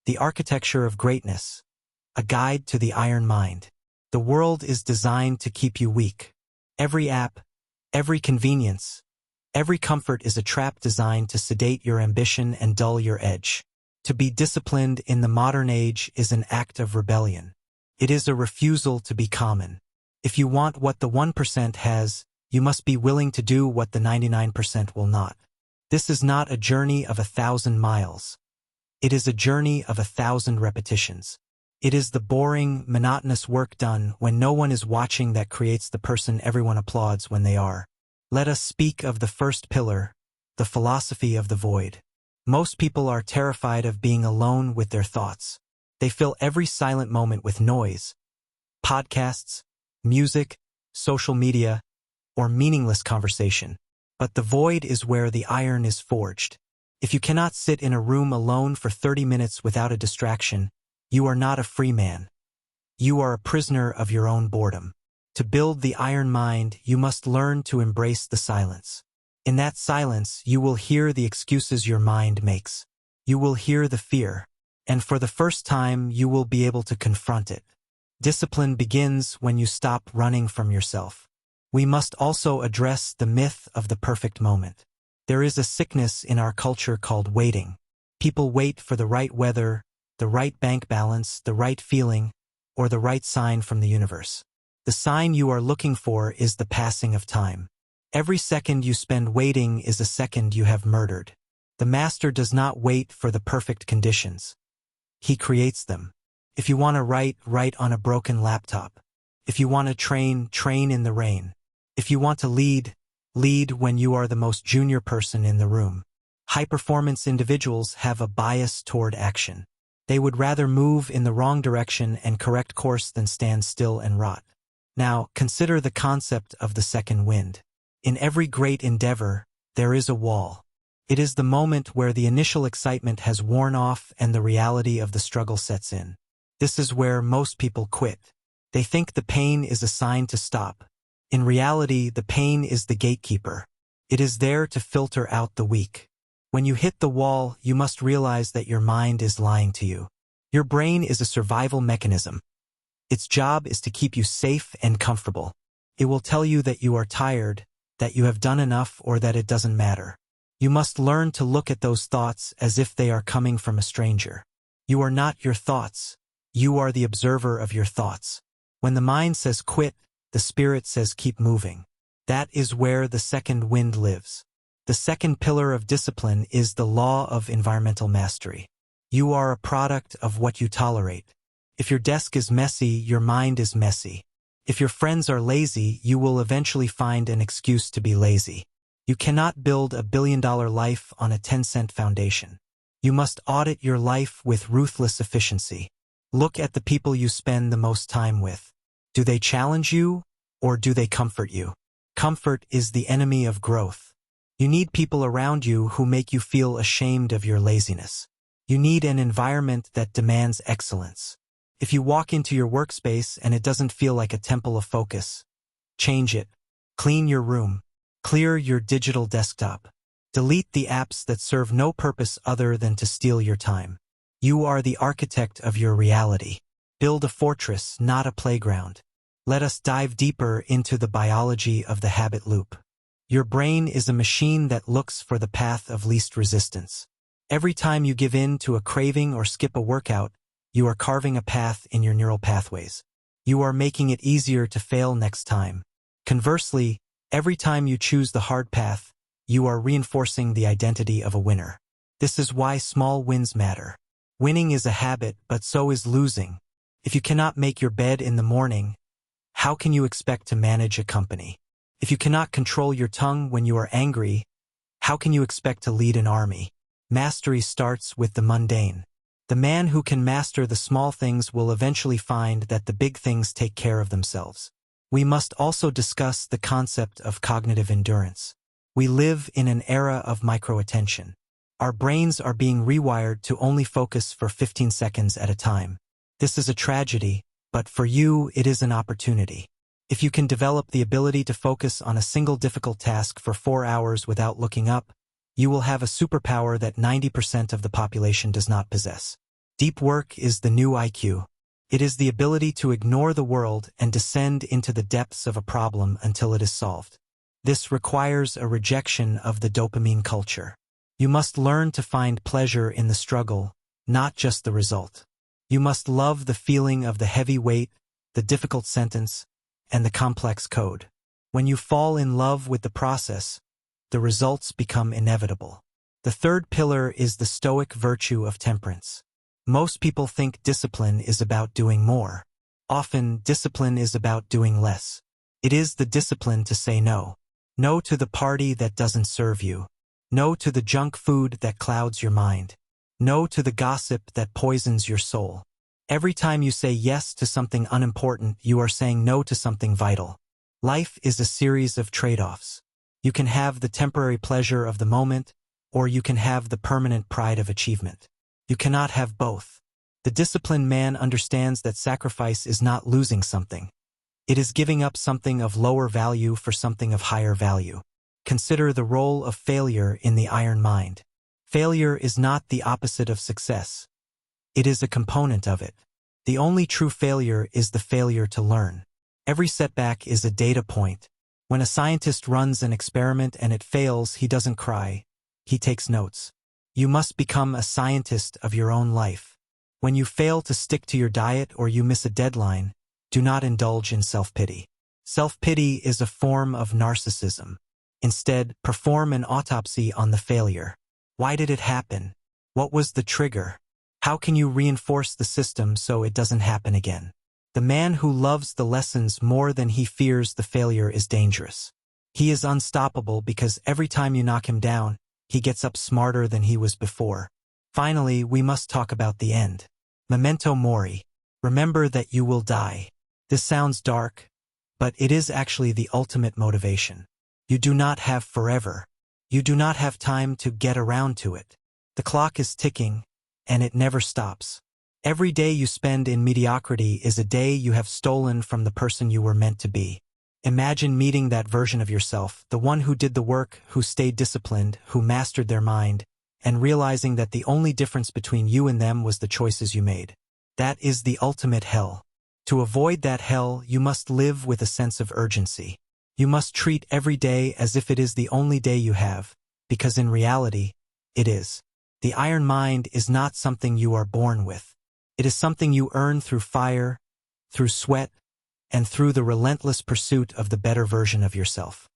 The Architecture of Greatness, a guide to the iron mind. The world is designed to keep you weak. Every app, every convenience, every comfort is a trap designed to sedate your ambition and dull your edge. To be disciplined in the modern age is an act of rebellion. It is a refusal to be common. If you want what the 1% has, you must be willing to do what the 99% will not. This is not a journey of 1,000 miles. It is a journey of 1,000 repetitions. It is the boring, monotonous work done when no one is watching that creates the person everyone applauds when they are. Let us speak of the first pillar, the philosophy of the void. Most people are terrified of being alone with their thoughts. They fill every silent moment with noise, podcasts, music, social media, or meaningless conversation. But the void is where the iron is forged. If you cannot sit in a room alone for 30 minutes without a distraction, you are not a free man. You are a prisoner of your own boredom. To build the iron mind, you must learn to embrace the silence. In that silence, you will hear the excuses your mind makes. You will hear the fear, and for the first time, you will be able to confront it. Discipline begins when you stop running from yourself. We must also address the myth of the perfect moment. There is a sickness in our culture called waiting. People wait for the right weather, the right bank balance, the right feeling, or the right sign from the universe. The sign you are looking for is the passing of time. Every second you spend waiting is a second you have murdered. The master does not wait for the perfect conditions. He creates them. If you want to write, write on a broken laptop. If you want to train, train in the rain. If you want to lead, lead when you are the most junior person in the room. High-performance individuals have a bias toward action. They would rather move in the wrong direction and correct course than stand still and rot. Now, consider the concept of the second wind. In every great endeavor, there is a wall. It is the moment where the initial excitement has worn off and the reality of the struggle sets in. This is where most people quit. They think the pain is a sign to stop. In reality, the pain is the gatekeeper. It is there to filter out the weak. When you hit the wall, you must realize that your mind is lying to you. Your brain is a survival mechanism. Its job is to keep you safe and comfortable. It will tell you that you are tired, that you have done enough, or that it doesn't matter. You must learn to look at those thoughts as if they are coming from a stranger. You are not your thoughts. You are the observer of your thoughts. When the mind says quit, the spirit says keep moving. That is where the second wind lives. The second pillar of discipline is the law of environmental mastery. You are a product of what you tolerate. If your desk is messy, your mind is messy. If your friends are lazy, you will eventually find an excuse to be lazy. You cannot build a billion-dollar life on a 10-cent foundation. You must audit your life with ruthless efficiency. Look at the people you spend the most time with. Do they challenge you, or do they comfort you? Comfort is the enemy of growth. You need people around you who make you feel ashamed of your laziness. You need an environment that demands excellence. If you walk into your workspace and it doesn't feel like a temple of focus, change it. Clean your room. Clear your digital desktop. Delete the apps that serve no purpose other than to steal your time. You are the architect of your reality. Build a fortress, not a playground. Let us dive deeper into the biology of the habit loop. Your brain is a machine that looks for the path of least resistance. Every time you give in to a craving or skip a workout, you are carving a path in your neural pathways. You are making it easier to fail next time. Conversely, every time you choose the hard path, you are reinforcing the identity of a winner. This is why small wins matter. Winning is a habit, but so is losing. If you cannot make your bed in the morning, how can you expect to manage a company? If you cannot control your tongue when you are angry, how can you expect to lead an army? Mastery starts with the mundane. The man who can master the small things will eventually find that the big things take care of themselves. We must also discuss the concept of cognitive endurance. We live in an era of micro-attention. Our brains are being rewired to only focus for 15 seconds at a time. This is a tragedy, but for you, it is an opportunity. If you can develop the ability to focus on a single difficult task for 4 hours without looking up, you will have a superpower that 90% of the population does not possess. Deep work is the new IQ. It is the ability to ignore the world and descend into the depths of a problem until it is solved. This requires a rejection of the dopamine culture. You must learn to find pleasure in the struggle, not just the result. You must love the feeling of the heavy weight, the difficult sentence, and the complex code. When you fall in love with the process, the results become inevitable. The third pillar is the Stoic virtue of temperance. Most people think discipline is about doing more. Often, discipline is about doing less. It is the discipline to say no. No to the party that doesn't serve you. No to the junk food that clouds your mind. No to the gossip that poisons your soul. Every time you say yes to something unimportant, you are saying no to something vital. Life is a series of trade-offs. You can have the temporary pleasure of the moment, or you can have the permanent pride of achievement. You cannot have both. The disciplined man understands that sacrifice is not losing something. It is giving up something of lower value for something of higher value. Consider the role of failure in the iron mind. Failure is not the opposite of success. It is a component of it. The only true failure is the failure to learn. Every setback is a data point. When a scientist runs an experiment and it fails, he doesn't cry. He takes notes. You must become a scientist of your own life. When you fail to stick to your diet or you miss a deadline, do not indulge in self-pity. Self-pity is a form of narcissism. Instead, perform an autopsy on the failure. Why did it happen? What was the trigger? How can you reinforce the system so it doesn't happen again? The man who loves the lessons more than he fears the failure is dangerous. He is unstoppable because every time you knock him down, he gets up smarter than he was before. Finally, we must talk about the end. Memento mori. Remember that you will die. This sounds dark, but it is actually the ultimate motivation. You do not have forever. You do not have time to get around to it. The clock is ticking, and it never stops. Every day you spend in mediocrity is a day you have stolen from the person you were meant to be. Imagine meeting that version of yourself, the one who did the work, who stayed disciplined, who mastered their mind, and realizing that the only difference between you and them was the choices you made. That is the ultimate hell. To avoid that hell, you must live with a sense of urgency. You must treat every day as if it is the only day you have, because in reality, it is. The iron mind is not something you are born with. It is something you earn through fire, through sweat, and through the relentless pursuit of the better version of yourself.